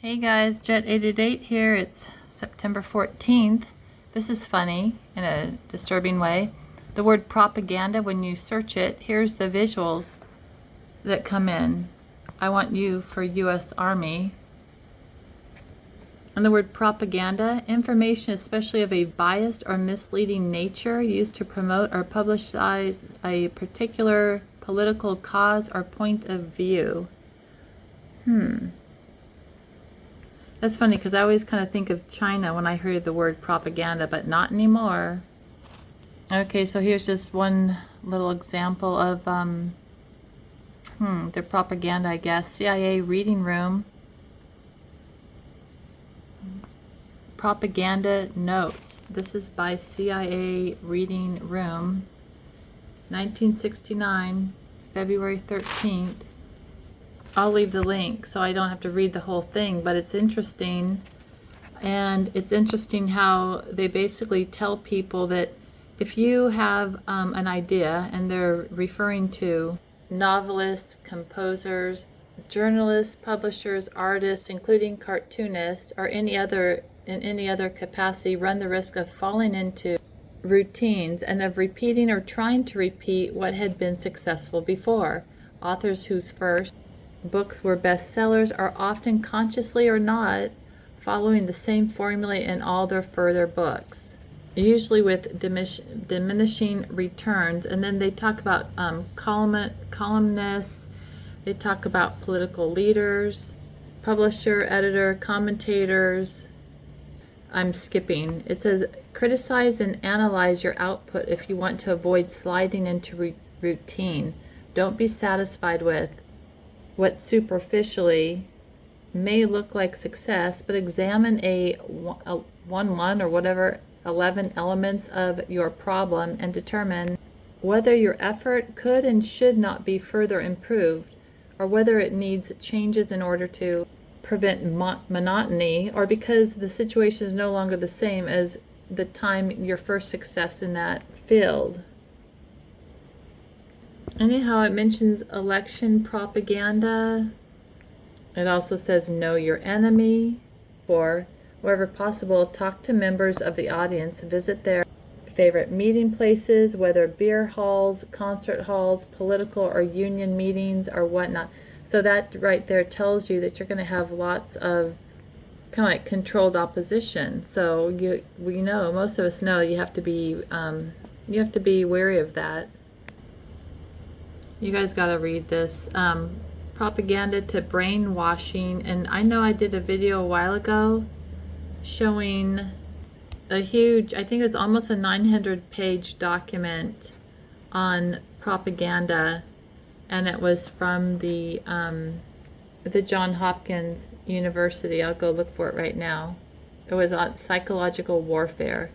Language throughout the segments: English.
Hey guys, Jet888 here. It's September 14th. This is funny in a disturbing way. The word propaganda, when you search it, here's the visuals that come in. I want you for U.S. Army. And the word propaganda, information especially of a biased or misleading nature used to promote or publicize a particular political cause or point of view. That's funny because I always kind of think of China when I hear the word propaganda, but not anymore. Okay, so here's just one little example of their propaganda, I guess. CIA reading room. Propaganda notes. This is by CIA reading room. 1969, February 13th. I'll leave the link so I don't have to read the whole thing, but it's interesting. And it's interesting how they basically tell people that if you have an idea, and they're referring to novelists, composers, journalists, publishers, artists, including cartoonists, or in any other capacity, run the risk of falling into routines and of repeating or trying to repeat what had been successful before. Authors whose first books were bestsellers are often, consciously or not, following the same formula in all their further books, usually with diminishing returns. And then they talk about columnists, they talk about political leaders, publisher, editor, commentators. I'm skipping. It says, criticize and analyze your output if you want to avoid sliding into routine. Don't be satisfied with what superficially may look like success, but examine a 1 or whatever 11 elements of your problem and determine whether your effort could and should not be further improved, or whether it needs changes in order to prevent monotony, or because the situation is no longer the same as the time your first success in that field. Anyhow, it mentions election propaganda. It also says know your enemy. For wherever possible, talk to members of the audience, visit their favorite meeting places, whether beer halls, concert halls, political or union meetings, or whatnot. So that right there tells you that you're going to have lots of kind of like controlled opposition. So we know, most of us know, you have to be wary of that. You guys got to read this. Propaganda to brainwashing. And I know I did a video a while ago showing a huge, I think it was almost a 900-page document on propaganda, and it was from the Johns Hopkins University. I'll go look for it right now. It was on psychological warfare.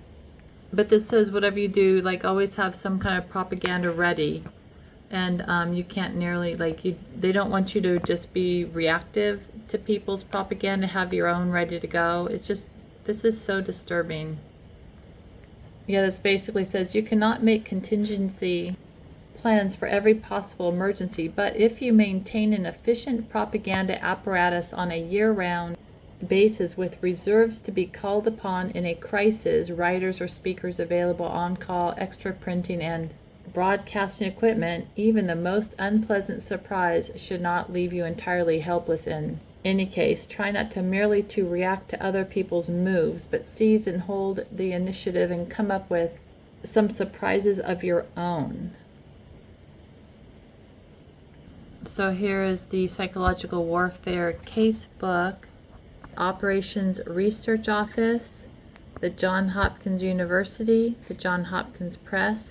But this says whatever you do, like, always have some kind of propaganda ready. And you can't nearly, like, they don't want you to just be reactive to people's propaganda, have your own ready to go. It's just, this is so disturbing. Yeah, this basically says you cannot make contingency plans for every possible emergency, but if you maintain an efficient propaganda apparatus on a year-round basis with reserves to be called upon in a crisis, writers or speakers available on call, extra printing and broadcasting equipment, even the most unpleasant surprise should not leave you entirely helpless. In any case, try not to merely to react to other people's moves, but seize and hold the initiative and come up with some surprises of your own. So here is the Psychological Warfare Casebook, Operations Research Office, the Johns Hopkins University, the Johns Hopkins Press,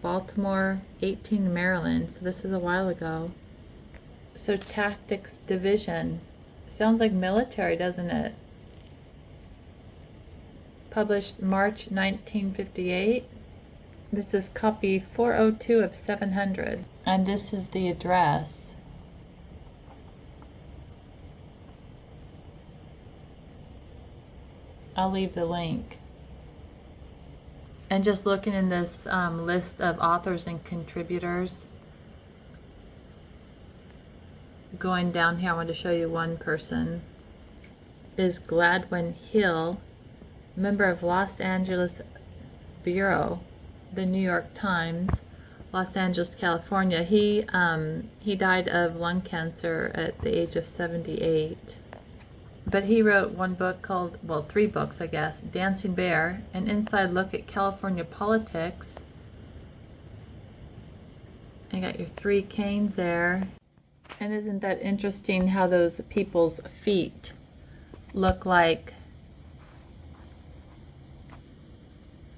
Baltimore, 18 Maryland. So this is a while ago. So Tactics Division. Sounds like military, doesn't it? Published March 1958. This is copy 402 of 700. And this is the address. I'll leave the link. And just looking in this list of authors and contributors, going down here, I want to show you one person. is Gladwin Hill, member of Los Angeles Bureau, the New York Times, Los Angeles, California. He died of lung cancer at the age of 78. But he wrote one book called, well, 3 books, I guess, Dancing Bear, an inside look at California politics. You got your 3 canes there. And isn't that interesting how those people's feet look like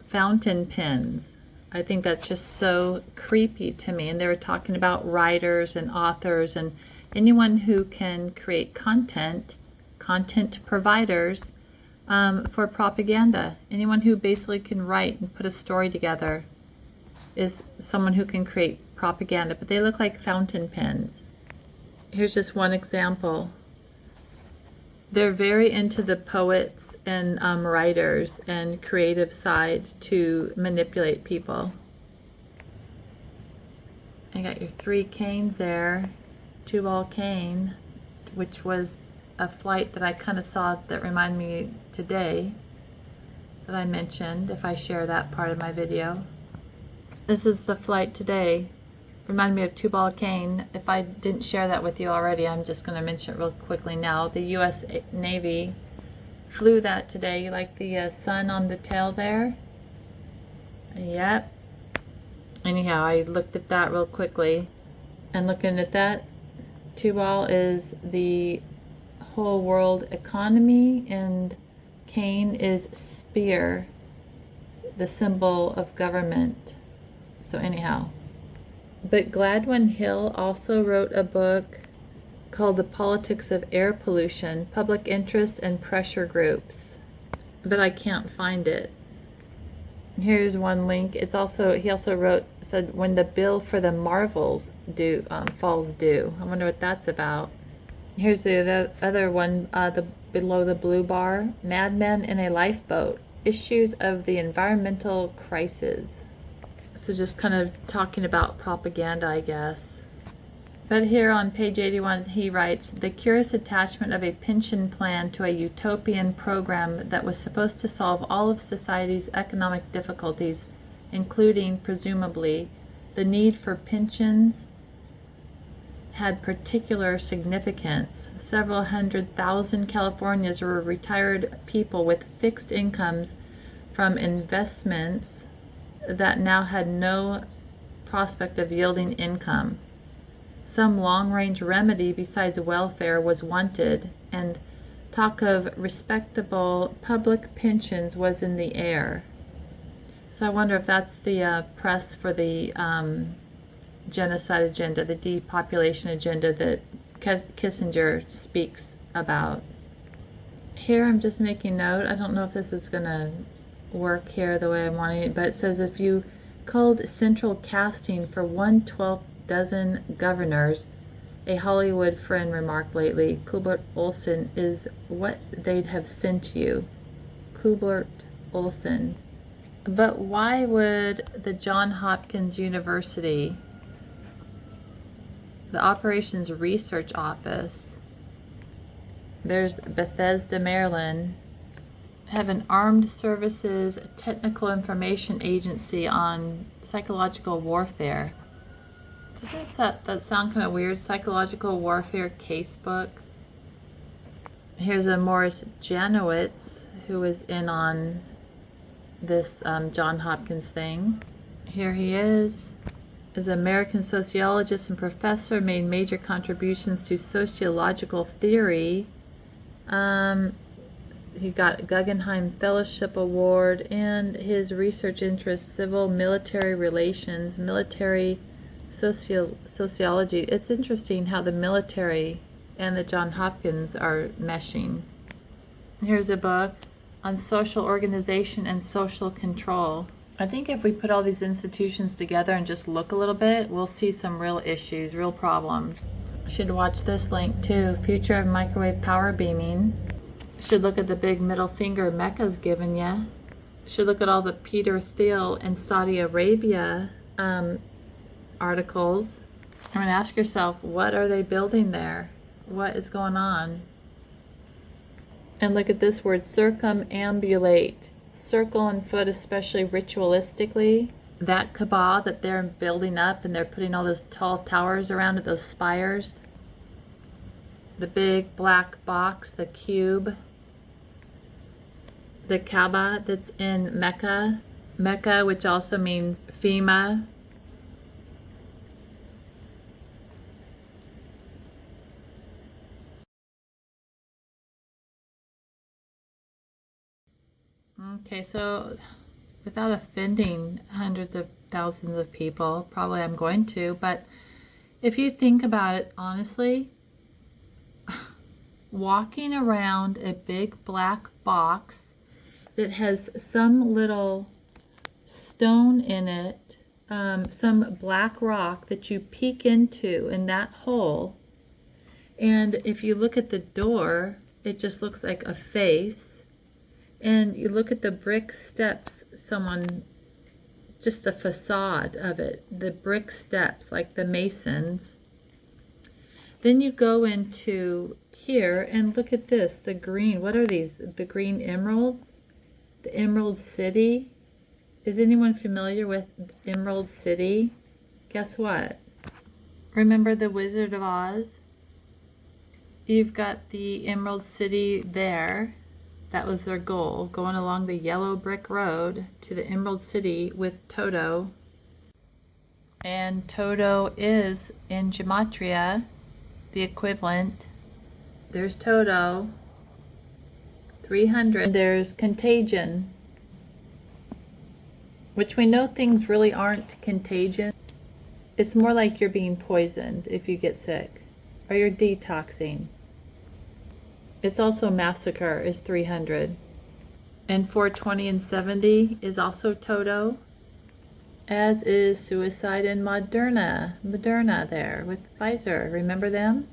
fountain pens? I think that's just so creepy to me. And they were talking about writers and authors and anyone who can create content providers for propaganda. Anyone who basically can write and put a story together is someone who can create propaganda, but they look like fountain pens. Here's just one example. They're very into the poets and writers and creative side to manipulate people. You got your 3 canes there, 2-ball cane, which was a flight that I kind of saw that reminded me today that I mentioned, if I share that part of my video. This is the flight today. Reminded me of 2-ball cane. If I didn't share that with you already, I'm just going to mention it real quickly now. The U.S. Navy flew that today. You like the sun on the tail there? Yep. Anyhow, I looked at that real quickly. And looking at that, 2-ball is the whole world economy, and cane is spear, the symbol of government. So anyhow. But Gladwin Hill also wrote a book called The Politics of Air Pollution, Public Interest and Pressure Groups. But I can't find it. Here's one link. He also said when the bill for the Marvels falls due. I wonder what that's about. Here's the other one, below the blue bar, Mad Men in a Lifeboat, Issues of the Environmental Crisis. So just kind of talking about propaganda, I guess. But here on page 81, he writes, the curious attachment of a pension plan to a utopian program that was supposed to solve all of society's economic difficulties, including, presumably, the need for pensions, had particular significance. Several 100,000 Californians were retired people with fixed incomes from investments that now had no prospect of yielding income. Some long-range remedy besides welfare was wanted, and talk of respectable public pensions was in the air. So I wonder if that's the press for the genocide agenda, the depopulation agenda that Kissinger speaks about. Here I'm just making note. I don't know if this is going to work here the way I'm wanting it, but it says if you called central casting for 1/12 dozen governors, a Hollywood friend remarked lately, Kubert Olson is what they'd have sent you. Kubert Olson. But why would the Johns Hopkins University, the Operations Research Office, there's Bethesda, Maryland, have an Armed Services Technical Information Agency on psychological warfare? Doesn't that sound kind of weird? Psychological warfare casebook. Here's a Morris Janowitz who was in on this Johns Hopkins thing. Here he is an American sociologist and professor, made major contributions to sociological theory. He got Guggenheim Fellowship Award, and his research interests civil military relations, military sociology. It's interesting how the military and the Johns Hopkins are meshing. Here's a book on social organization and social control. I think if we put all these institutions together and just look a little bit, we'll see some real issues, real problems. Should watch this link too, Future of Microwave Power Beaming. Should look at the big middle finger Mecca's given you. Should look at all the Peter Thiel and Saudi Arabia articles. I mean, ask yourself, what are they building there? What is going on? And look at this word, circumambulate. Circle on foot, especially ritualistically. That Kaaba that they're building up and they're putting all those tall towers around it, those spires. The big black box, the cube. The Kaaba that's in Mecca. Mecca, which also means FEMA. Okay, so without offending hundreds of thousands of people, probably I'm going to, but if you think about it honestly, walking around a big black box that has some little stone in it, some black rock that you peek into in that hole, and if you look at the door, it just looks like a face. And you look at the brick steps, just the facade of it, the brick steps, like the masons. Then you go into here and look at this, the green. What are these? The green emeralds? The Emerald City? Is anyone familiar with Emerald City? Guess what? Remember the Wizard of Oz? You've got the Emerald City there. That was their goal, going along the yellow brick road to the Emerald City with Toto. And Toto is, in Gematria, the equivalent. There's Toto, 300. There's contagion, which we know things really aren't contagion. It's more like you're being poisoned if you get sick, or you're detoxing. It's also massacre is 300. And 420 and 70 is also Toto. As is suicide in Moderna. Moderna there with Pfizer. Remember them?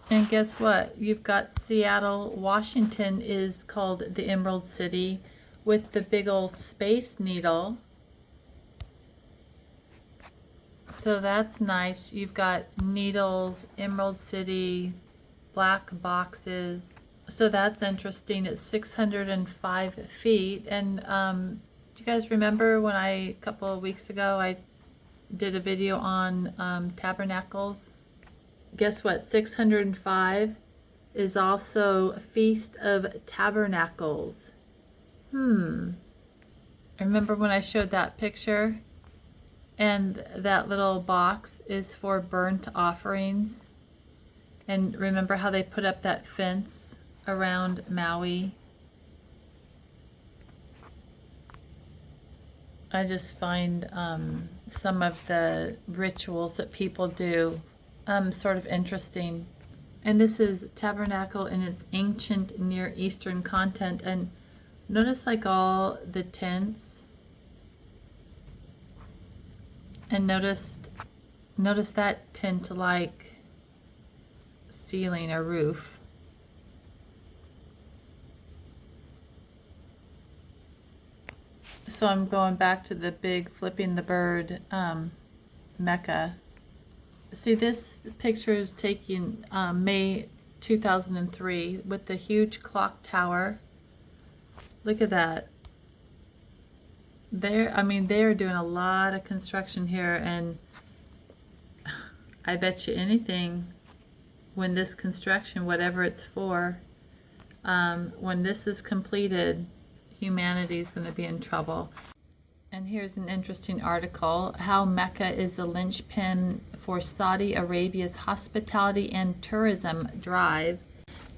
And guess what? You've got Seattle, Washington is called the Emerald City with the big old space needle. So that's nice. You've got needles, Emerald City, black boxes. So that's interesting. It's 605 feet. And do you guys remember when a couple of weeks ago, I did a video on tabernacles? Guess what? 605 is also Feast of Tabernacles. I remember when I showed that picture, and that little box is for burnt offerings. And remember how they put up that fence around Maui? I just find some of the rituals that people do sort of interesting. And this is tabernacle in its ancient Near Eastern content. And notice like all the tents. And notice that tent-like ceiling or roof. So I'm going back to the big flipping the bird Mecca. See, this picture is taken May 2003 with the huge clock tower. Look at that. They're doing a lot of construction here, and I bet you anything when this construction, whatever it's for, when this is completed, humanity is going to be in trouble. And here's an interesting article, how Mecca is the linchpin for Saudi Arabia's hospitality and tourism drive.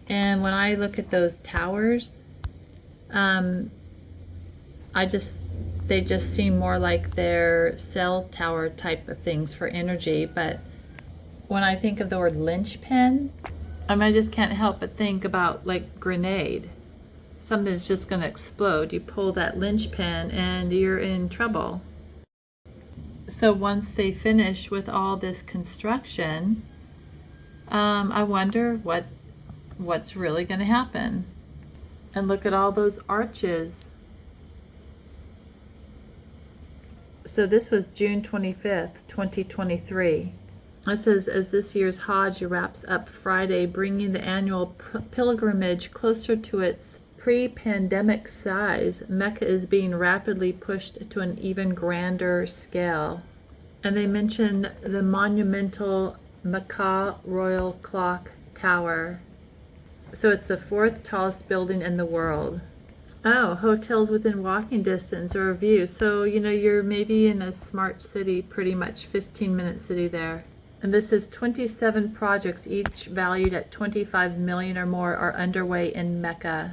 And when I look at those towers, they just seem more like they're cell tower type of things for energy. But when I think of the word linchpin, I just can't help but think about like grenade. Something's just going to explode. You pull that linchpin and you're in trouble. So once they finish with all this construction, I wonder what's really going to happen. And look at all those arches. So this was June 25th, 2023. It says, as this year's Hajj wraps up Friday, bringing the annual pilgrimage closer to its pre-pandemic size, Mecca is being rapidly pushed to an even grander scale. And they mention the monumental Mecca Royal Clock Tower. So it's the 4th tallest building in the world. Oh, hotels within walking distance or view. So, you're maybe in a smart city, pretty much 15-minute city there. And this is 27 projects, each valued at 25 million or more, are underway in Mecca,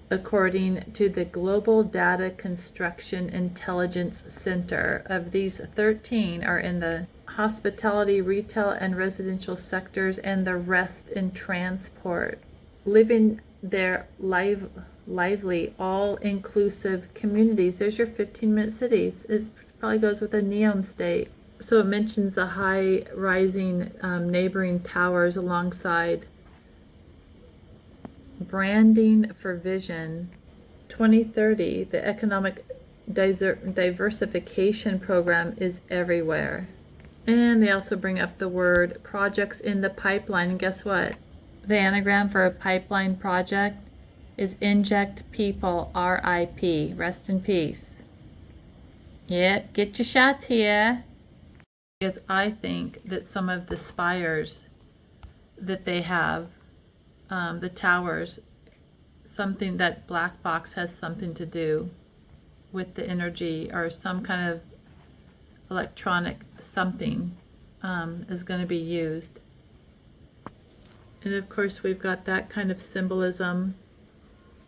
according to the Global Data Construction Intelligence Center. Of these, 13 are in the hospitality, retail, and residential sectors, and the rest in transport. Living their lively, all-inclusive communities. There's your 15-minute cities. It probably goes with a NEOM state. So it mentions the high-rising neighboring towers alongside branding for Vision 2030. The economic diversification program is everywhere. And they also bring up the word projects in the pipeline. And guess what? The anagram for a pipeline project is Inject People, RIP. Rest in peace. Yep, get your shots here. Because I think that some of the spires that they have, the towers, something that black box has something to do with the energy, or some kind of electronic something is going to be used. And of course we've got that kind of symbolism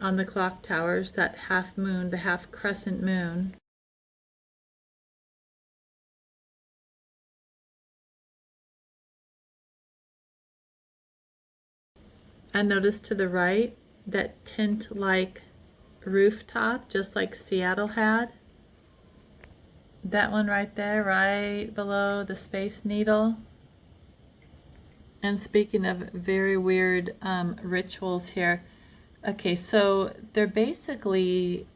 on the clock towers, that half moon, the half crescent moon. And notice to the right, that tent-like rooftop, just like Seattle had. That one right there, right below the Space Needle. And speaking of very weird rituals here, okay, so they're basically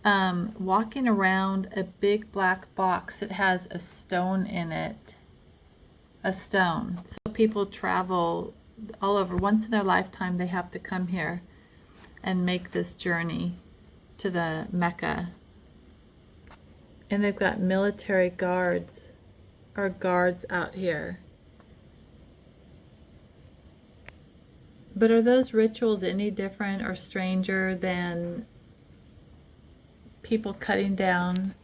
walking around a big black box that has a stone in it. A stone. So people travel all over. Once in their lifetime, they have to come here and make this journey to the Mecca. And they've got military guards, or guards out here. But are those rituals any different or stranger than people cutting down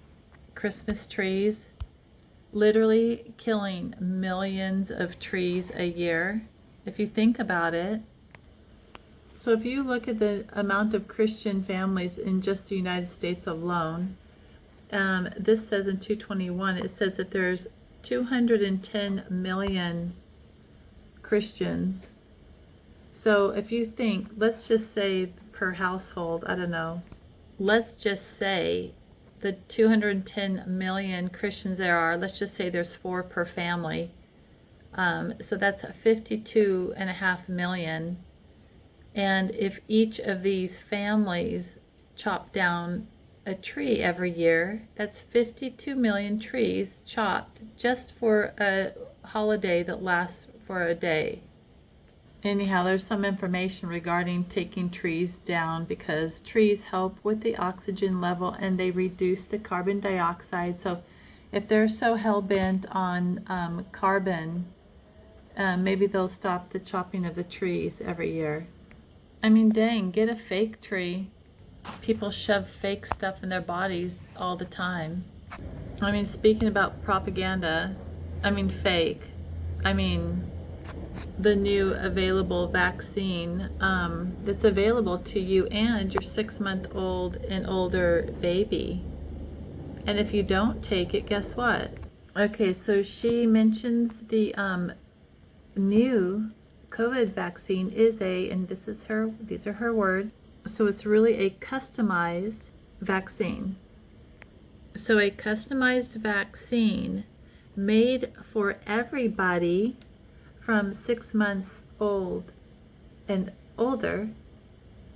Christmas trees? Literally killing millions of trees a year, if you think about it. So if you look at the amount of Christian families in just the United States alone, this says in 221, it says that there's 210 million Christians. So if you think, let's just say per household, I don't know, let's just say the 210 million Christians there are, let's just say there's 4 per family. So that's 52.5 million. And if each of these families chop down a tree every year, that's 52 million trees chopped just for a holiday that lasts for a day. Anyhow, there's some information regarding taking trees down, because trees help with the oxygen level and they reduce the carbon dioxide. So if they're so hell-bent on carbon, maybe they'll stop the chopping of the trees every year. I mean, dang, get a fake tree. People shove fake stuff in their bodies all the time. I mean, speaking about propaganda, I mean fake, I mean the new available vaccine that's available to you and your 6-month-old and older baby. And if you don't take it, guess what? Okay, so she mentions the new COVID vaccine is and these are her words, so it's really a customized vaccine. So a customized vaccine made for everybody from 6 months old and older.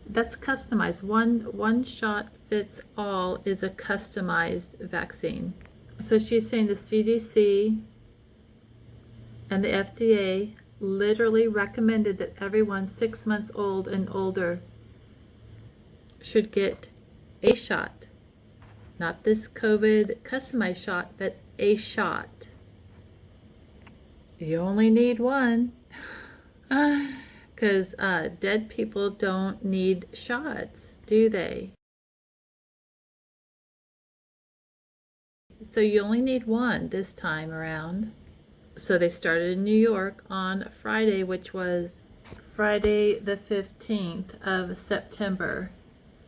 That's customized. One shot fits all is a customized vaccine. So she's saying the CDC and the FDA literally recommended that everyone 6 months old and older should get a shot. Not this COVID customized shot, but a shot. You only need one. Because dead people don't need shots, do they? So you only need one this time around. So they started in New York on Friday, which was Friday the 15th of September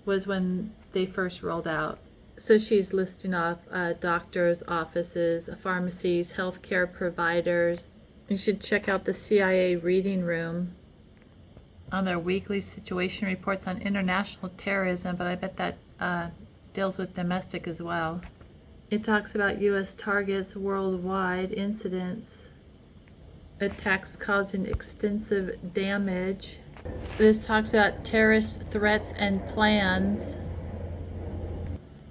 was when they first rolled out. So she's listing off doctors, offices, pharmacies, healthcare providers. You should check out the CIA reading room on their weekly situation reports on international terrorism, but I bet that deals with domestic as well. It talks about U.S. targets, worldwide incidents, attacks causing extensive damage. This talks about terrorist threats and plans.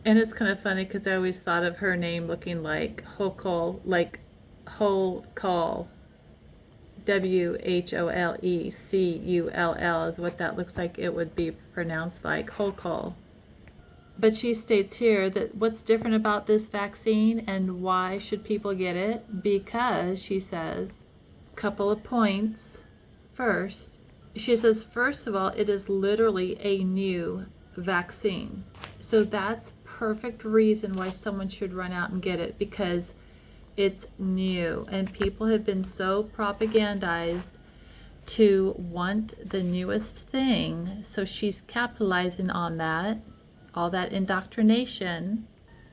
And it's kind of funny because I always thought of her name looking like Cull, like Cull. Wholecull is what that looks like it would be pronounced like, Cull. But she states here that what's different about this vaccine and why should people get it? Because, she says, a couple of points. First, she says, first of all, it is literally a new vaccine. So that's perfect reason why someone should run out and get it, because it's new and people have been so propagandized to want the newest thing. So she's capitalizing on that, all that indoctrination.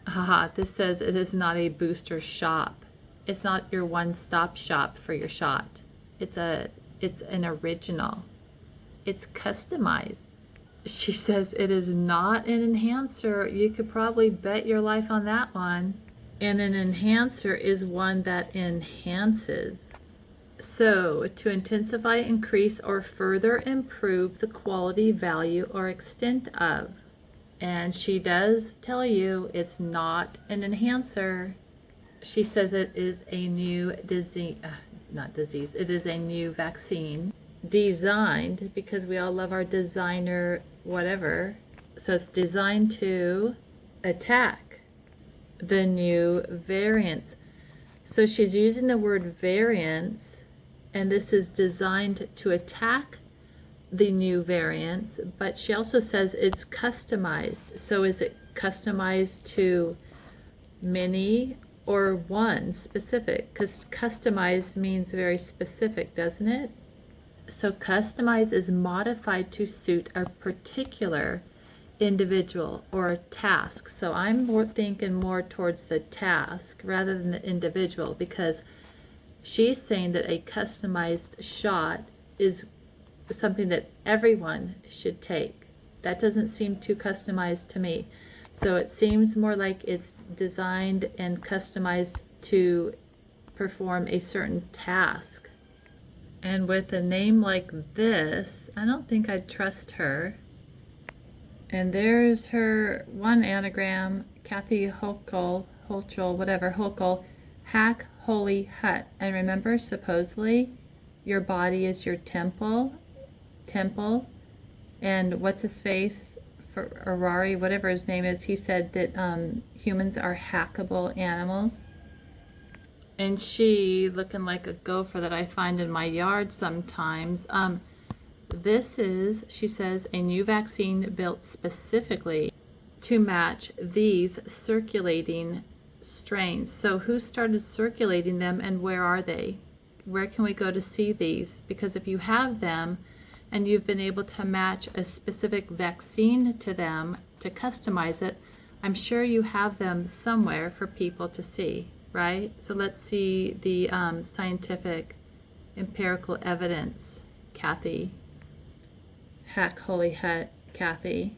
Haha, this says it is not a booster shop. It's not your one-stop shop for your shot. It's an original. It's customized. She says it is not an enhancer. You could probably bet your life on that one. And an enhancer is one that enhances. So, to intensify, increase, or further improve the quality, value, or extent of. And she does tell you it's not an enhancer. She says it is a new disease, it is a new vaccine. Designed, because we all love our designer whatever. So it's designed to attack the new variants. So she's using the word variants, and this is designed to attack the new variants, but she also says it's customized. So is it customized to many or one specific? Because customized means very specific, doesn't it? So customized is modified to suit a particular individual or task. So I'm thinking more towards the task rather than the individual, because she's saying that a customized shot is something that everyone should take. That doesn't seem too customized to me. So it seems more like it's designed and customized to perform a certain task. And with a name like this, I don't think I'd trust her. And there's her one anagram, Kathy HuchuI, whatever, HuchuI, hack holy hut. And remember, supposedly, your body is your temple. And what's his face, for Ferrari, whatever his name is, he said that humans are hackable animals. And she, looking like a gopher that I find in my yard sometimes, this is, she says, a new vaccine built specifically to match these circulating strains. So who started circulating them and where are they? Where can we go to see these? Because if you have them and you've been able to match a specific vaccine to them to customize it, I'm sure you have them somewhere for people to see, right? So let's see the scientific empirical evidence, Kathy. Hack Holy Hut, Kathy.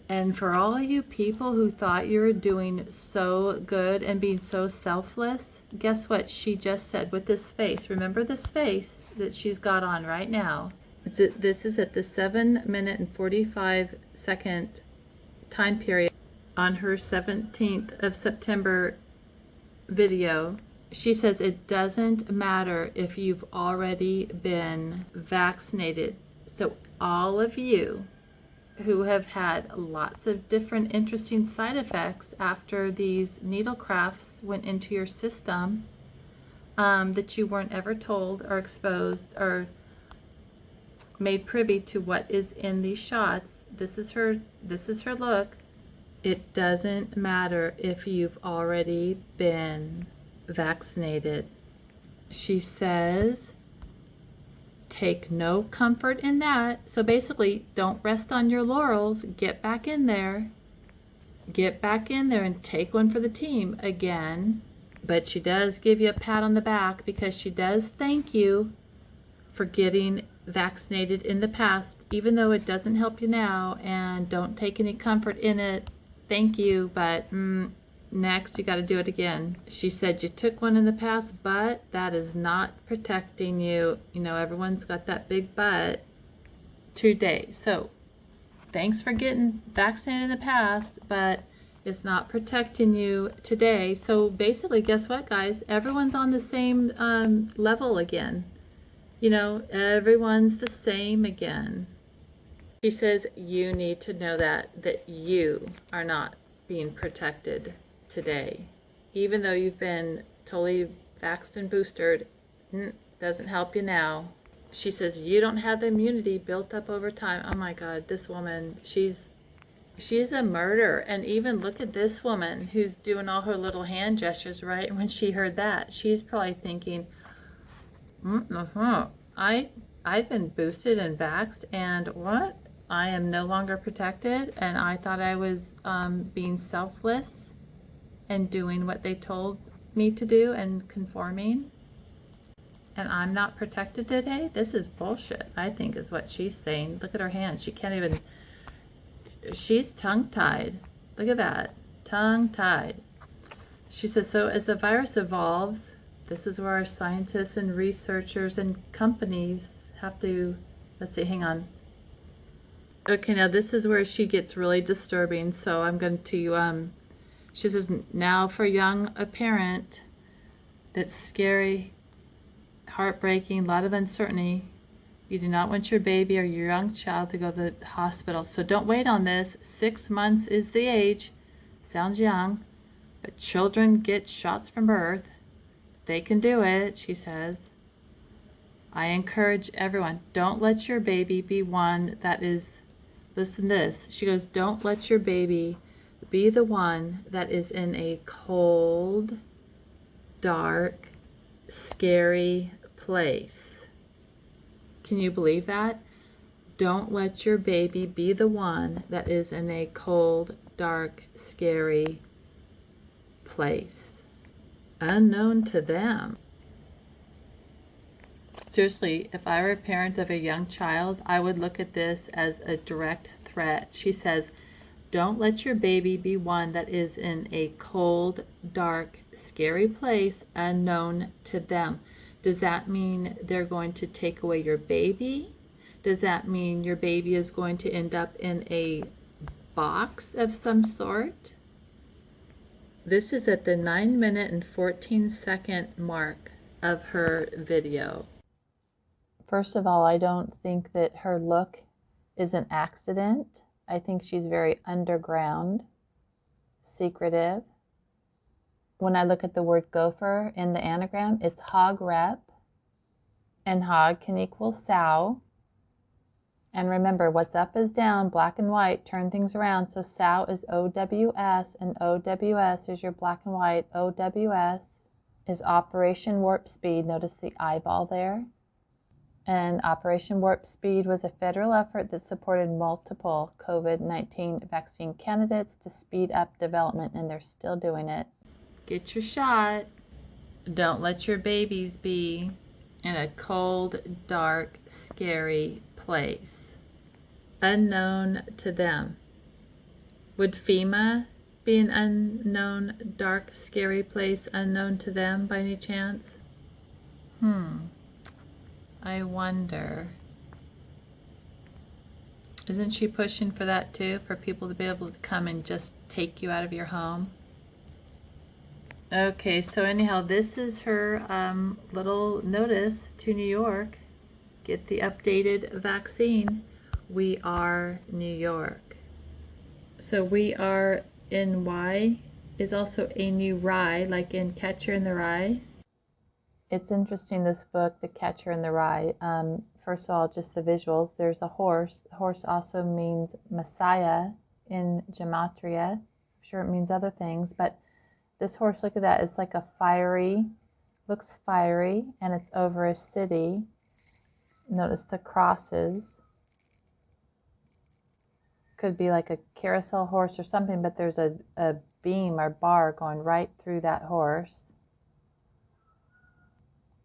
And for all you people who thought you were doing so good and being so selfless, guess what she just said with this face? Remember this face that she's got on right now? This is at the 7-minute and 45-second time period on her 17th of September video, she says it doesn't matter if you've already been vaccinated. So all of you who have had lots of different interesting side effects after these needle crafts went into your system, that you weren't ever told or exposed or made privy to what is in these shots. This is her look. It doesn't matter if you've already been vaccinated. She says, take no comfort in that. So basically, don't rest on your laurels. Get back in there. Get back in there and take one for the team again. But she does give you a pat on the back because she does thank you for getting vaccinated in the past, even though it doesn't help you now, and don't take any comfort in it. Thank you, but next you got to do it again. She said you took one in the past, but that is not protecting you. You know, everyone's got that big but today. So thanks for getting vaccinated in the past, but it's not protecting you today. So basically, guess what, guys? Everyone's on the same level again. You know, everyone's the same again. She says you need to know that you are not being protected today. Even though you've been totally vaxxed and boosted, doesn't help you now. She says you don't have the immunity built up over time. Oh my God, this woman, she's a murderer. And even look at this woman who's doing all her little hand gestures, right? And when she heard that, she's probably thinking, I've been boosted and vaxxed, and what? I am no longer protected, and I thought I was being selfless and doing what they told me to do and conforming, and I'm not protected today? This is bullshit, I think, is what she's saying. Look at her hands. She can't even, she's tongue-tied. Look at that, tongue-tied. She says, so as the virus evolves, this is where our scientists and researchers and companies have to, let's see, hang on. Okay, now this is where she gets really disturbing. So I'm going to, she says, now for a parent, that's scary, heartbreaking, a lot of uncertainty. You do not want your baby or your young child to go to the hospital. So don't wait on this. 6 months is the age. Sounds young, but children get shots from birth. They can do it, she says. I encourage everyone, don't let your baby be one that is, listen to this. She goes, don't let your baby be the one that is in a cold, dark, scary place. Can you believe that? Don't let your baby be the one that is in a cold, dark, scary place. Unknown to them. Seriously, if I were a parent of a young child, I would look at this as a direct threat. She says, don't let your baby be one that is in a cold, dark, scary place unknown to them. Does that mean they're going to take away your baby? Does that mean your baby is going to end up in a box of some sort? This is at the 9-minute and 14-second mark of her video. First of all, I don't think that her look is an accident. I think she's very underground, secretive. When I look at the word gopher in the anagram, it's hog rep, and hog can equal sow. And remember, what's up is down, black and white, turn things around. So sow is OWS, and OWS is your black and white. OWS is Operation Warp Speed. Notice the eyeball there. And Operation Warp Speed was a federal effort that supported multiple COVID-19 vaccine candidates to speed up development, and they're still doing it. Get your shot. Don't let your babies be in a cold, dark, scary place. Unknown to them. Would FEMA be an unknown, dark, scary place unknown to them by any chance? I wonder. Isn't she pushing for that too? For people to be able to come and just take you out of your home? Okay, so anyhow, this is her little notice to New York. Get the updated vaccine. We are New York. So we are in Y is also a new rye, like in Catcher in the Rye. It's interesting, this book, The Catcher in the Rye. First of all, just the visuals. There's a horse. The horse also means Messiah in Gematria. I'm sure it means other things, but this horse, look at that. It's like a fiery, looks fiery, and it's over a city. Notice the crosses. Could be like a carousel horse or something, but there's a beam or bar going right through that horse.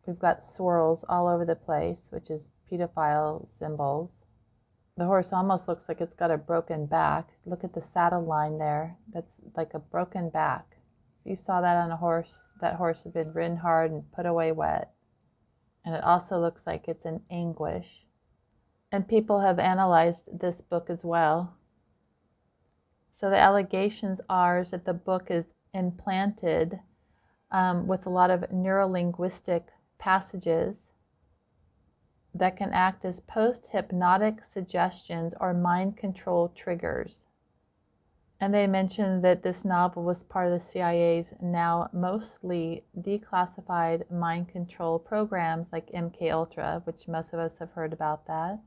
We've got swirls all over the place, which is pedophile symbols. The horse almost looks like it's got a broken back. Look at the saddle line there. That's like a broken back. If you saw that on a horse, that horse had been ridden hard and put away wet. And it also looks like it's in anguish. And people have analyzed this book as well. So the allegations are that the book is implanted with a lot of neurolinguistic passages that can act as post-hypnotic suggestions or mind control triggers. And they mentioned that this novel was part of the CIA's now mostly declassified mind control programs like MKUltra, which most of us have heard about that.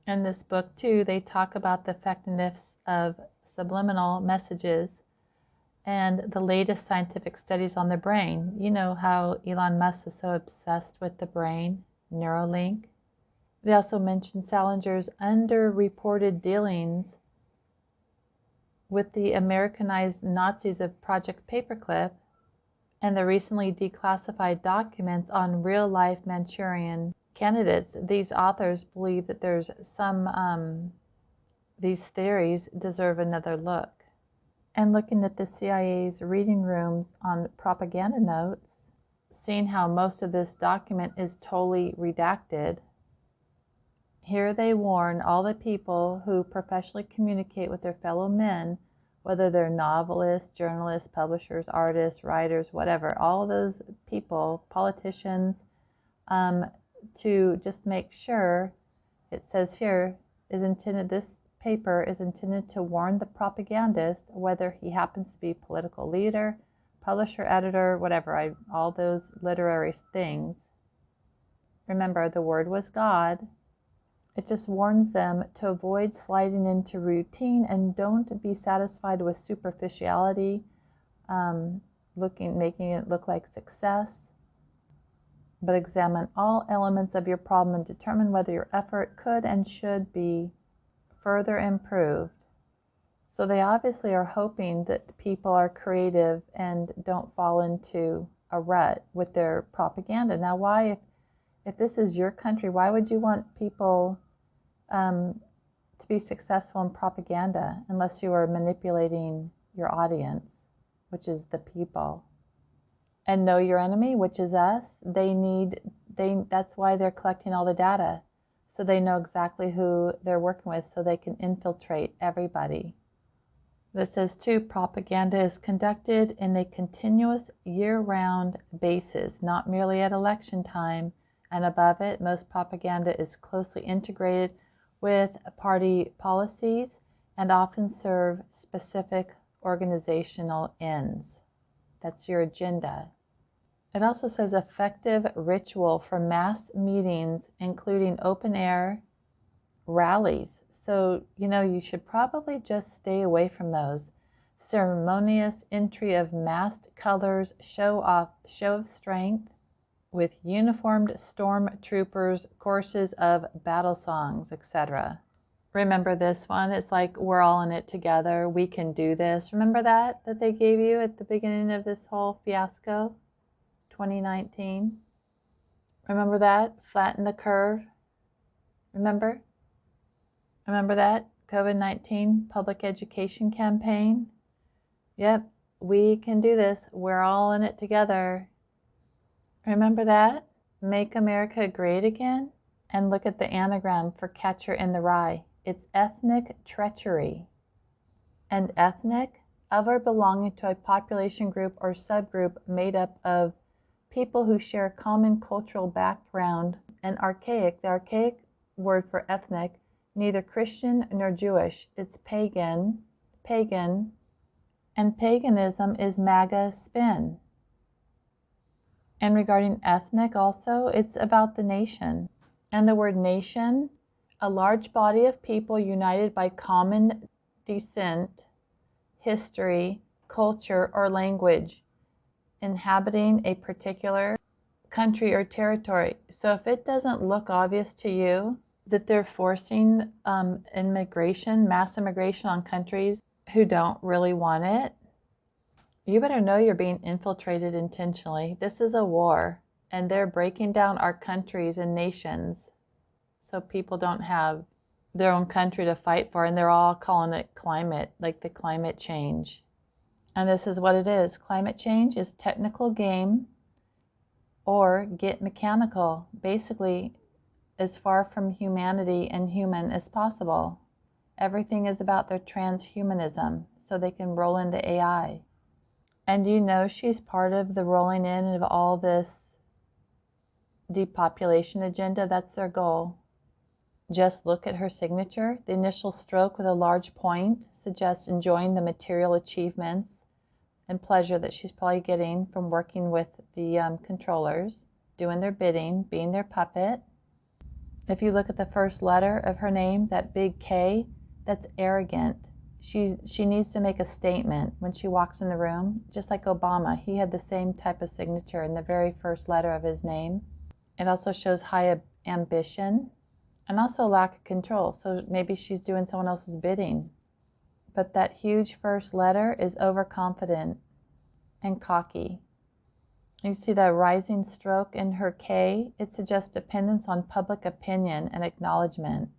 In this book too, they talk about the effectiveness of subliminal messages and the latest scientific studies on the brain. You know how Elon Musk is so obsessed with the brain, Neuralink. They also mentioned Salinger's underreported dealings with the Americanized Nazis of Project Paperclip and the recently declassified documents on real-life Manchurian candidates. These authors believe that there's some, these theories deserve another look. And looking at the CIA's reading rooms on propaganda notes, seeing how most of this document is totally redacted, here they warn all the people who professionally communicate with their fellow men, whether they're novelists, journalists, publishers, artists, writers, whatever, all of those people, politicians, to just make sure, it says here, this paper is intended to warn the propagandist, whether he happens to be political leader, publisher, editor, whatever, all those literary things. Remember, the word was God. It just warns them to avoid sliding into routine and don't be satisfied with superficiality, making it look like success, but examine all elements of your problem and determine whether your effort could and should be further improved. So they obviously are hoping that people are creative and don't fall into a rut with their propaganda. Now, why, if this is your country, why would you want people to be successful in propaganda unless you are manipulating your audience, which is the people? And know your enemy, which is us. That's why they're collecting all the data, so they know exactly who they're working with, so they can infiltrate everybody. This says too, propaganda is conducted in a continuous year-round basis, not merely at election time. And above it, most propaganda is closely integrated with party policies and often serve specific organizational ends. That's your agenda. It also says effective ritual for mass meetings, including open air rallies. So, you should probably just stay away from those. Ceremonious entry of massed colors, show of strength, with uniformed stormtroopers, courses of battle songs, etc. Remember this one? It's like, we're all in it together. We can do this. Remember that they gave you at the beginning of this whole fiasco, 2019? Remember that? Flatten the curve. Remember that? COVID-19 public education campaign. Yep, we can do this. We're all in it together. Remember that? Make America Great Again? And look at the anagram for Catcher in the Rye. It's ethnic treachery. And ethnic, of or belonging to a population group or subgroup made up of people who share common cultural background. And archaic, the archaic word for ethnic, neither Christian nor Jewish. It's pagan, and paganism is MAGA spin. And regarding ethnic also, it's about the nation. And the word nation, a large body of people united by common descent, history, culture, or language, inhabiting a particular country or territory. So if it doesn't look obvious to you that they're forcing immigration, mass immigration on countries who don't really want it, you better know you're being infiltrated intentionally. This is a war, and they're breaking down our countries and nations so people don't have their own country to fight for, and they're all calling it climate, like the climate change. And this is what it is. Climate change is technical game or get mechanical, basically as far from humanity and human as possible. Everything is about their transhumanism, so they can roll into AI. And you know she's part of the rolling in of all this depopulation agenda. That's their goal. Just look at her signature. The initial stroke with a large point suggests enjoying the material achievements and pleasure that she's probably getting from working with the controllers, doing their bidding, being their puppet. If you look at the first letter of her name, that big K, that's arrogant. She needs to make a statement when she walks in the room, just like Obama. He had the same type of signature in the very first letter of his name. It also shows high ambition and also lack of control. So maybe she's doing someone else's bidding. But that huge first letter is overconfident and cocky. You see that rising stroke in her K? It suggests dependence on public opinion and acknowledgement.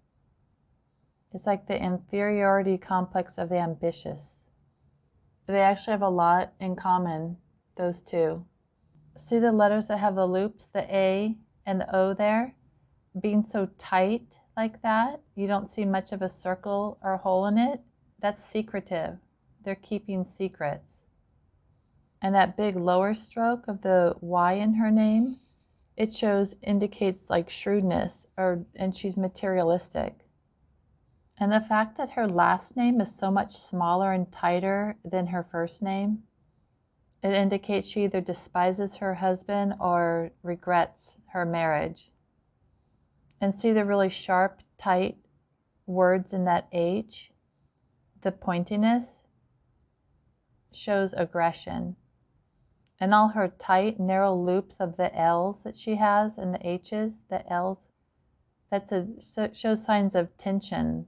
It's like the inferiority complex of the ambitious. They actually have a lot in common, those two. See the letters that have the loops, the A and the O there? Being so tight like that, you don't see much of a circle or hole in it. That's secretive. They're keeping secrets. And that big lower stroke of the Y in her name, it indicates like shrewdness, and she's materialistic. And the fact that her last name is so much smaller and tighter than her first name, it indicates she either despises her husband or regrets her marriage. And see the really sharp, tight words in that H? The pointiness shows aggression. And all her tight, narrow loops of the L's that she has and the H's, the L's, shows signs of tension.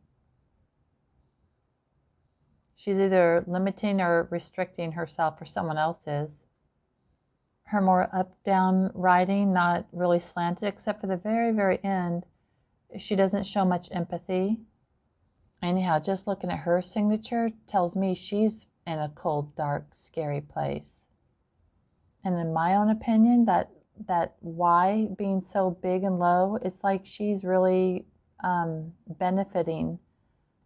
She's either limiting or restricting herself, or someone else is. Her more up-down writing, not really slanted, except for the very, very end. She doesn't show much empathy. Anyhow, just looking at her signature tells me she's in a cold, dark, scary place. And in my own opinion, that Y being so big and low, it's like she's really benefiting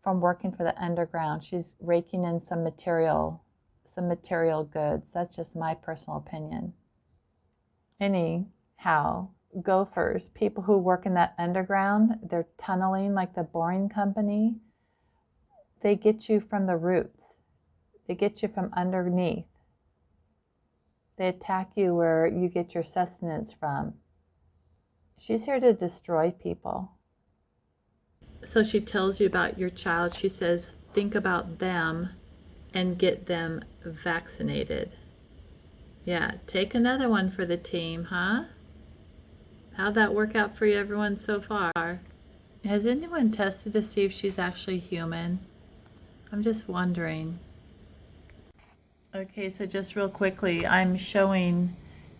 from working for the underground. She's raking in some material goods. That's just my personal opinion. Anyhow, gophers, people who work in that underground, they're tunneling like the boring company. They get you from the roots. They get you from underneath. They attack you where you get your sustenance from. She's here to destroy people. So she tells you about your child. She says, think about them and get them vaccinated. Yeah, take another one for the team, huh? How'd that work out for you, everyone, so far? Has anyone tested to see if she's actually human? I'm just wondering. Okay, so just real quickly, I'm showing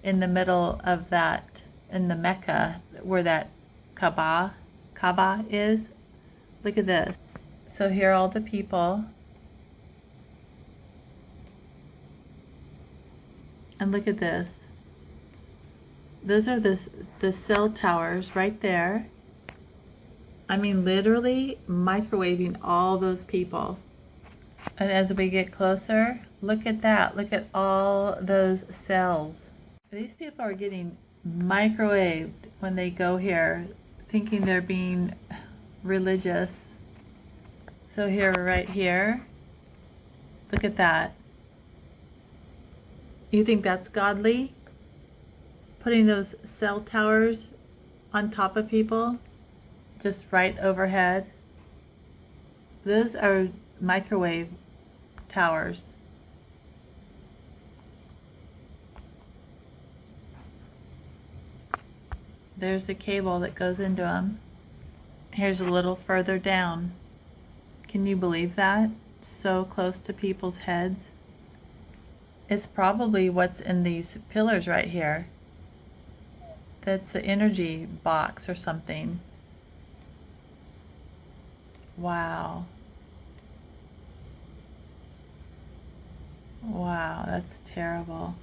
in the middle of that, in the Mecca, where that Kaaba is. Look at this. So here are all the people. And look at this. Those are the cell towers right there. I mean, literally microwaving all those people. And as we get closer, look at that. Look at all those cells. These people are getting microwaved when they go here, thinking they're being religious. So here, right here, look at that. You think that's godly? Putting those cell towers on top of people, just right overhead. Those are microwave towers. There's the cable that goes into them. Here's a little further down. Can you believe that? So close to people's heads. It's probably what's in these pillars right here. That's the energy box or something. Wow. Wow, that's terrible.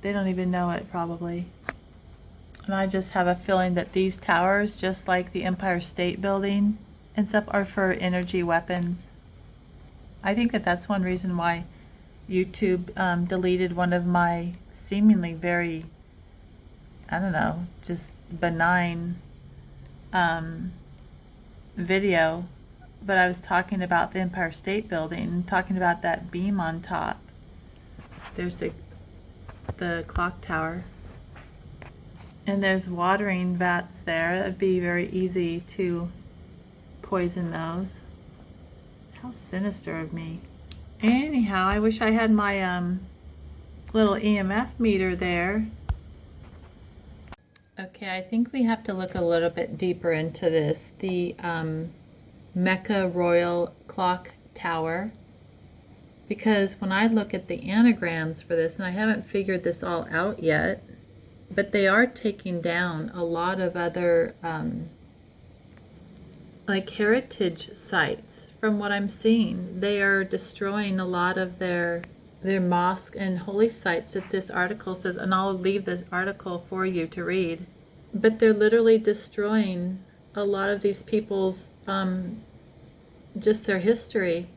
They don't even know it, probably. And I just have a feeling that these towers, just like the Empire State Building and stuff, are for energy weapons. I think that that's one reason why YouTube deleted one of my seemingly very, I don't know, just benign video. But I was talking about the Empire State Building, talking about that beam on top. There's the clock tower. And there's watering vats there. It'd be very easy to poison those. How sinister of me. Anyhow, I wish I had my little EMF meter there. Okay, I think we have to look a little bit deeper into this. The Mecca Royal Clock Tower. Because when I look at the anagrams for this, and I haven't figured this all out yet, but they are taking down a lot of other like heritage sites. From what I'm seeing, they are destroying a lot of their mosque and holy sites that this article says, and I'll leave this article for you to read. But they're literally destroying a lot of these people's just their history,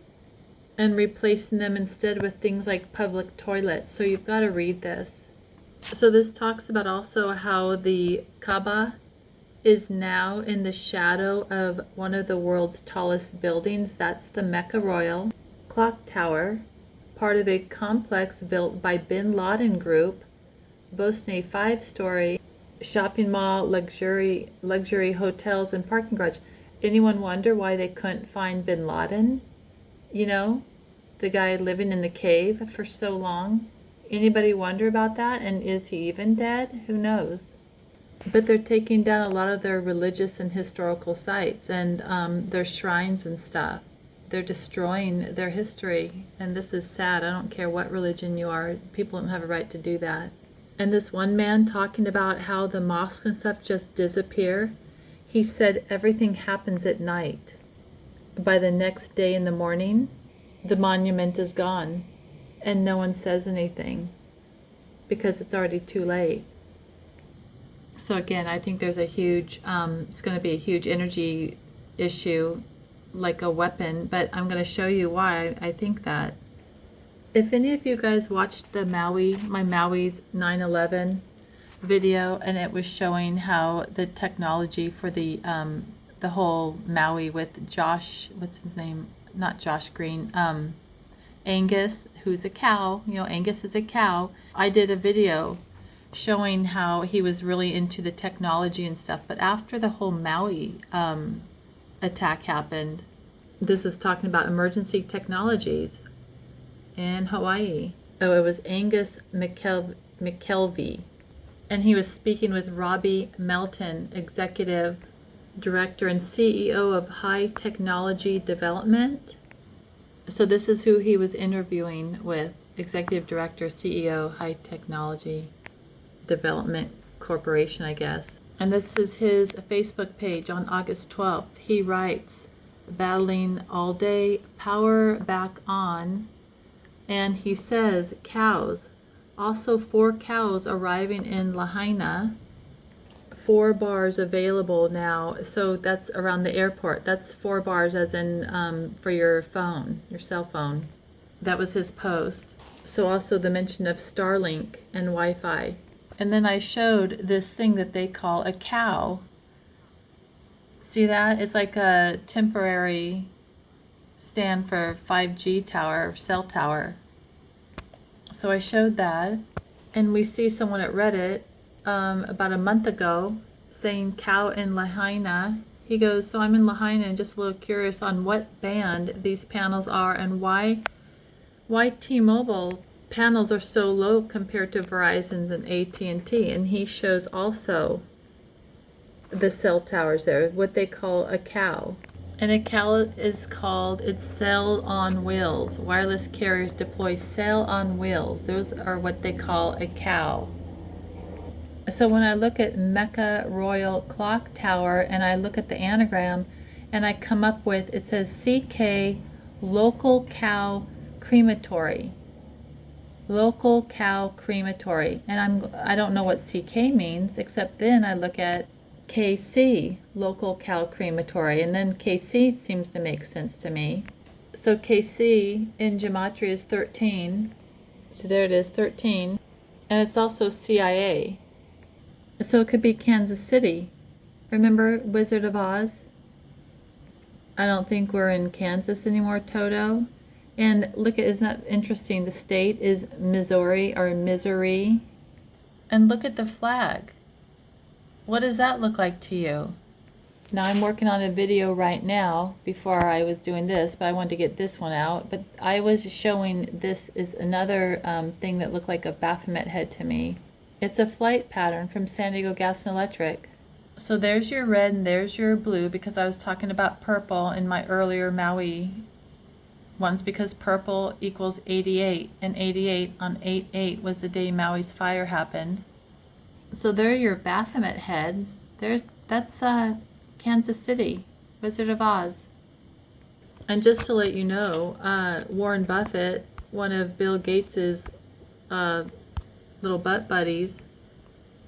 and replacing them instead with things like public toilets. So you've got to read this. So this talks about also how the Kaaba is now in the shadow of one of the world's tallest buildings. That's the Mecca Royal Clock Tower, part of a complex built by Bin Laden Group, boasting a 5-story shopping mall, luxury hotels, and parking garage. Anyone wonder why they couldn't find Bin Laden? You know, the guy living in the cave for so long. Anybody wonder about that? And is he even dead? Who knows? But they're taking down a lot of their religious and historical sites and their shrines and stuff. They're destroying their history, and this is sad. I don't care what religion you are. People don't have a right to do that. And this one man talking about how the mosques and stuff just disappear, he said everything happens at night. By the next day in the morning, the monument is gone, and no one says anything because it's already too late. So again, I think there's a huge, it's going to be a huge energy issue, like a weapon, but I'm going to show you why I think that. If any of you guys watched the my Maui's 9/11 video, and it was showing how the technology for the whole Maui with Josh, what's his name? Not Josh Green, Angus, who's a cow, you know, Angus is a cow. I did a video showing how he was really into the technology and stuff, but after the whole Maui attack happened, this is talking about emergency technologies in Hawaii. Oh, it was Angus McKelvey, and he was speaking with Robbie Melton, Executive Director and CEO of High Technology Development. So this is who he was interviewing with, Executive Director, CEO, High Technology Development Corporation, I guess. And this is his Facebook page on August 12th. He writes, battling all day, power back on. And he says, cows. Also 4 cows arriving in Lahaina. 4 bars available now. So that's around the airport. That's 4 bars as in for your phone, your cell phone. That was his post. So also the mention of Starlink and Wi-Fi. And then I showed this thing that they call a cow. See that? It's like a temporary stand for 5G tower, cell tower. So I showed that, and we see someone at Reddit about a month ago saying cow in Lahaina. He goes, so I'm in Lahaina and just a little curious on what band these panels are and why T-Mobile's panels are so low compared to Verizon's and AT&T. And he shows also the cell towers there, what they call a cow. And a cow is called, it's cell on wheels. Wireless carriers deploy cell on wheels. Those are what they call a cow. So when I look at Mecca Royal Clock Tower and I look at the anagram and I come up with, it says CK Local Cow Crematory. Local Cow Crematory. And I don't know what CK means, except then I look at KC, Local Cow Crematory, and then KC seems to make sense to me. So KC in gematria is 13. So there it is, 13. And it's also CIA. So it could be Kansas City. Remember Wizard of Oz? I don't think we're in Kansas anymore, Toto. And look at, isn't that interesting? The state is Missouri or Missouri. And look at the flag. What does that look like to you? Now I'm working on a video right now before I was doing this, but I wanted to get this one out. But I was showing this is another thing that looked like a Baphomet head to me. It's a flight pattern from San Diego Gas and Electric. So there's your red and there's your blue, because I was talking about purple in my earlier Maui ones, because purple equals 88, and 88 on 8/8 was the day Maui's fire happened. So there are your Baphomet heads. That's Kansas City, Wizard of Oz. And just to let you know, Warren Buffett, one of Bill Gates's little butt buddies,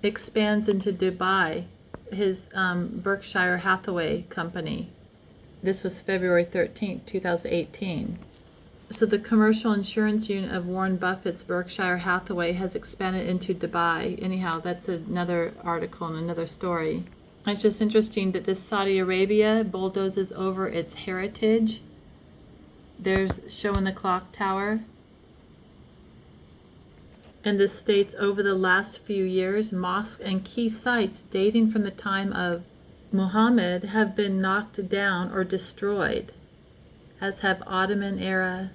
expands into Dubai, his Berkshire Hathaway company. This was February 13th, 2018. So the commercial insurance unit of Warren Buffett's Berkshire Hathaway has expanded into Dubai. Anyhow, that's another article and another story. It's just interesting that this Saudi Arabia bulldozes over its heritage. There's showing the clock tower. And this states over the last few years, mosques and key sites dating from the time of Muhammad have been knocked down or destroyed, as have Ottoman era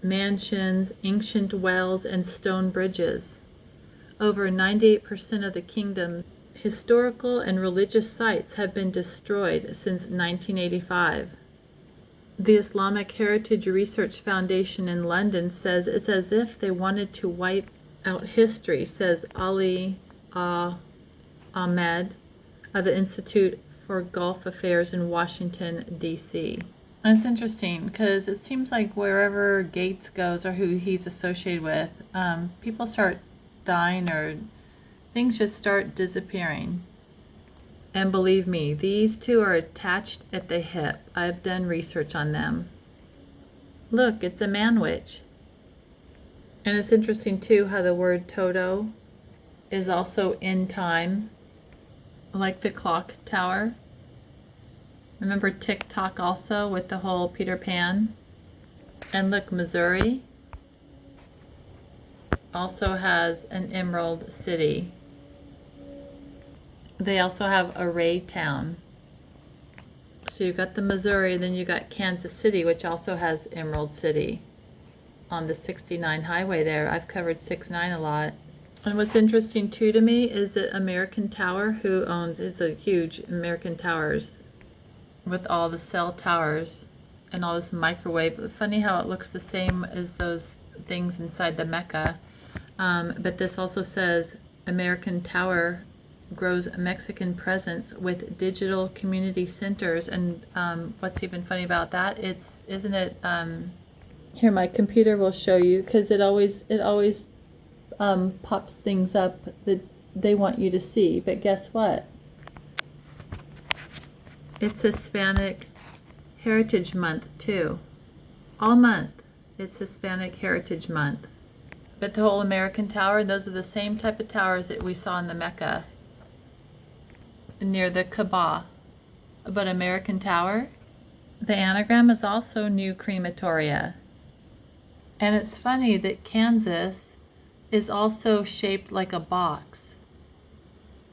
mansions, ancient wells, and stone bridges. Over 98% of the kingdom's historical and religious sites have been destroyed since 1985. The Islamic Heritage Research Foundation in London says it's as if they wanted to wipe out history, says Ali Ahmed of the Institute for Gulf Affairs in Washington, D.C. And it's interesting because it seems like wherever Gates goes or who he's associated with, people start dying or things just start disappearing. And believe me, these two are attached at the hip. I've done research on them. Look, it's a man witch. And it's interesting too how the word Toto is also in time, like the clock tower. Remember TikTok also with the whole Peter Pan? And look, Missouri also has an Emerald City. They also have a Ray Town. So you've got the Missouri, then you got Kansas City, which also has Emerald City on the 69 highway there. I've covered 69 a lot. And what's interesting too to me is that American Tower, who owns, is a huge American Towers with all the cell towers and all this microwave. Funny how it looks the same as those things inside the Mecca. But this also says American Tower grows Mexican presence with digital community centers. And what's even funny about that, isn't it, here my computer will show you, because it always pops things up that they want you to see. But guess what? It's Hispanic Heritage Month too. All month it's Hispanic Heritage Month. But the whole American Tower, those are the same type of towers that we saw in the Mecca near the Kaaba. But American Tower, the anagram is also New Crematoria. And it's funny that Kansas is also shaped like a box.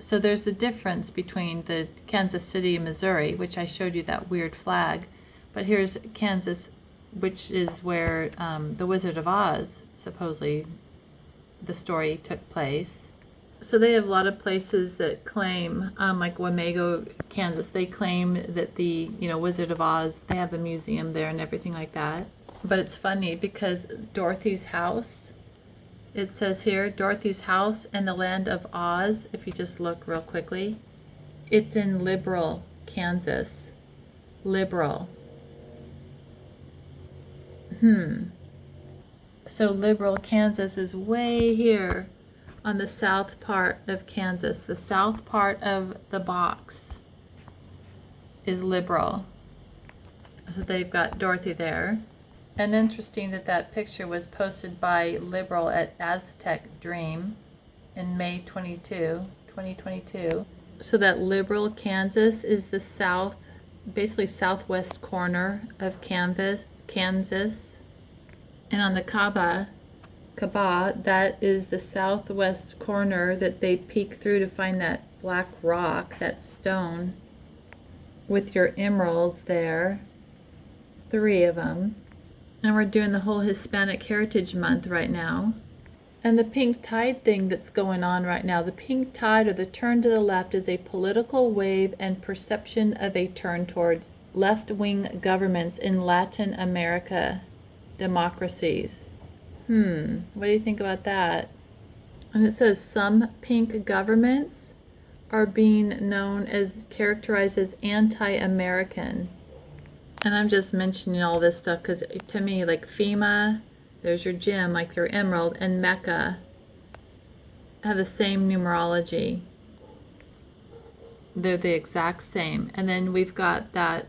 So there's the difference between the Kansas City, Missouri, which I showed you that weird flag, but here's Kansas, which is where the Wizard of Oz, supposedly, the story took place. So they have a lot of places that claim, like Wamego, Kansas, they claim that the, Wizard of Oz, they have a museum there and everything like that. But it's funny because Dorothy's house, it says here, Dorothy's house in the land of Oz, if you just look real quickly, it's in Liberal, Kansas. Liberal. So Liberal, Kansas is way here on the south part of Kansas. The south part of the box is Liberal. So they've got Dorothy there. And interesting that that picture was posted by Liberal at Aztec Dream in May 2022. So that Liberal, Kansas is the south, basically southwest corner of Kansas. And on the Kaaba, that is the southwest corner that they peek through to find that black rock, that stone, with your emeralds there, 3 of them. And we're doing the whole Hispanic Heritage Month right now. And the pink tide thing that's going on right now, the pink tide or the turn to the left is a political wave and perception of a turn towards left-wing governments in Latin America democracies. What do you think about that? And it says some pink governments are being known as, characterized as anti-American. And I'm just mentioning all this stuff because to me, like FEMA, there's your gem, like your emerald, and Mecca have the same numerology. They're the exact same. And then we've got that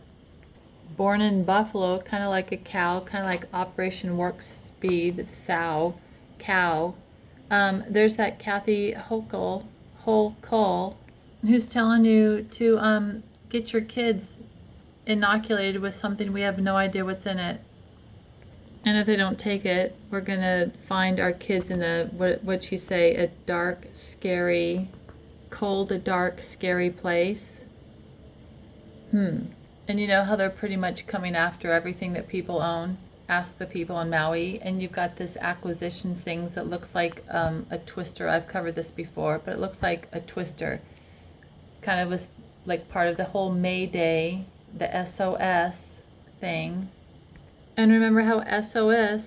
born in Buffalo, kind of like a cow, kind of like Operation Warp Speed, Cull. There's that Kathy Cull, who's telling you to get your kids inoculated with something we have no idea what's in it. And if they don't take it, we're going to find our kids in a, what'd she say, a dark, scary, cold, dark, scary place. And you know how they're pretty much coming after everything that people own? Ask the people in Maui. And you've got this acquisition things that looks like a twister. I've covered this before, but it looks like a twister. Kind of was like part of the whole May Day, the SOS thing. And remember how SOS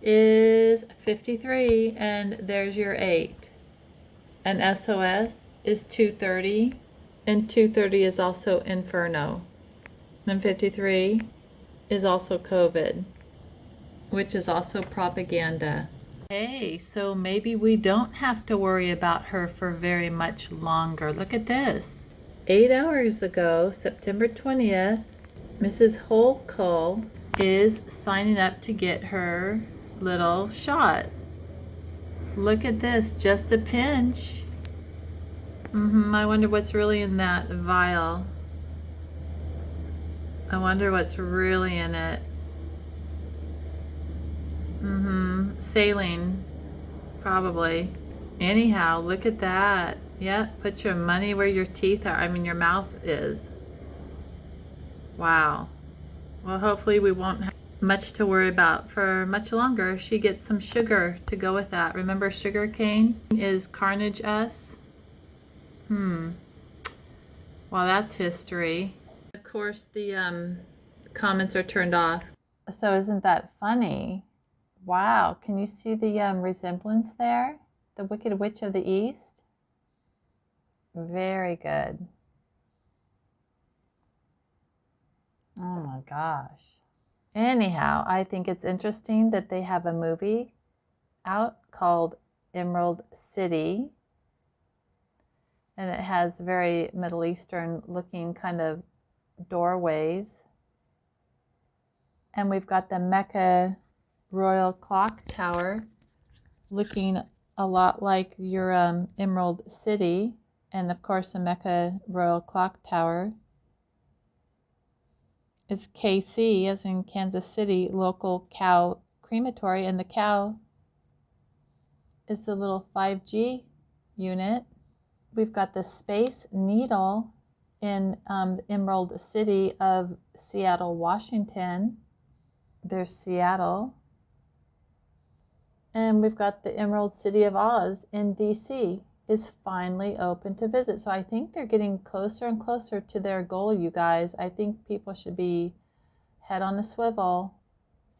is 53 and there's your 8. And SOS is 230 and 230 is also Inferno. And 53 is also COVID, which is also propaganda. Hey, so maybe we don't have to worry about her for very much longer. Look at this. 8 hours ago, September 20th, Mrs. Cull is signing up to get her little shot. Look at this, just a pinch. I wonder what's really in that vial. I wonder what's really in it. Saline, probably. Anyhow, look at that. Yep, put your money where your teeth are. I mean, your mouth is. Wow. Well, hopefully we won't have much to worry about for much longer. She gets some sugar to go with that. Remember, sugar cane is Carnage us. Well, that's history. Of course, the comments are turned off. So isn't that funny? Wow, can you see the resemblance there? The Wicked Witch of the East? Very good. Oh my gosh. Anyhow, I think it's interesting that they have a movie out called Emerald City. And it has very Middle Eastern looking kind of doorways. And we've got the Mecca Royal Clock Tower, looking a lot like your Emerald City. And of course, the Mecca Royal Clock Tower is KC, as in Kansas City, local cow crematory. And the cow is the little 5G unit. We've got the Space Needle in the Emerald City of Seattle, Washington. There's Seattle. And we've got the Emerald City of Oz in DC is finally open to visit. So I think they're getting closer and closer to their goal, you guys. I think people should be head on a swivel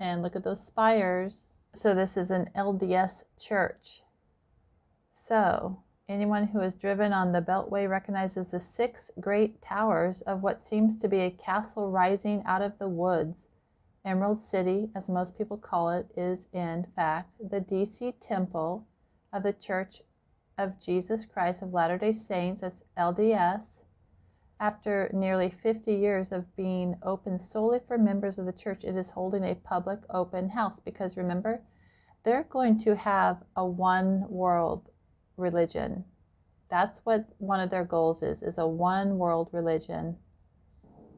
and look at those spires. So this is an LDS church. So anyone who has driven on the Beltway recognizes the 6 great towers of what seems to be a castle rising out of the woods. Emerald City, as most people call it, is in fact the DC Temple of the Church of Jesus Christ of Latter-day Saints, that's LDS. After nearly 50 years of being open solely for members of the church, it is holding a public open house because remember, they're going to have a one world religion. That's what one of their goals is a one world religion.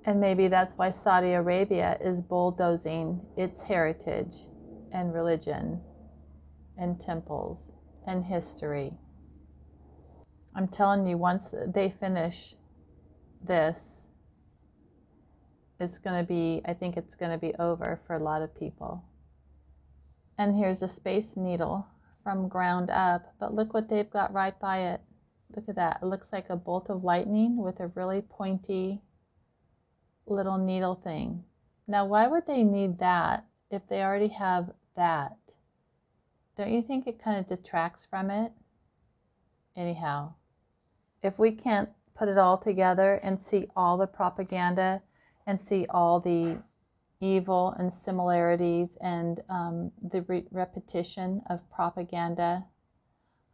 And maybe that's why Saudi Arabia is bulldozing its heritage and religion and temples and history. I'm telling you, once they finish this, it's going to be, I think it's going to be over for a lot of people. And here's a Space Needle from ground up, but look what they've got right by it. Look at that. It looks like a bolt of lightning with a really pointy little needle thing. Now, why would they need that if they already have that? Don't you think it kind of detracts from it? Anyhow, if we can't put it all together and see all the propaganda and see all the evil and similarities and the repetition of propaganda,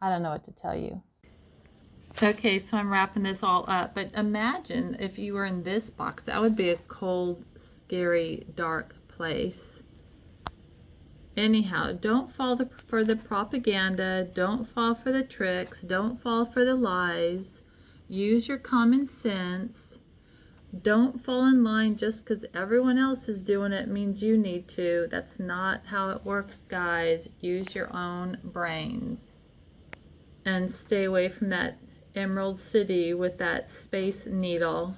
I don't know what to tell you. Okay, so I'm wrapping this all up, but imagine if you were in this box. That would be a cold, scary, dark place. Anyhow, don't fall for the propaganda, don't fall for the tricks, don't fall for the lies. Use your common sense. Don't fall in line just because everyone else is doing it means you need to. That's not how it works, guys. Use your own brains. And stay away from that Emerald City with that Space Needle.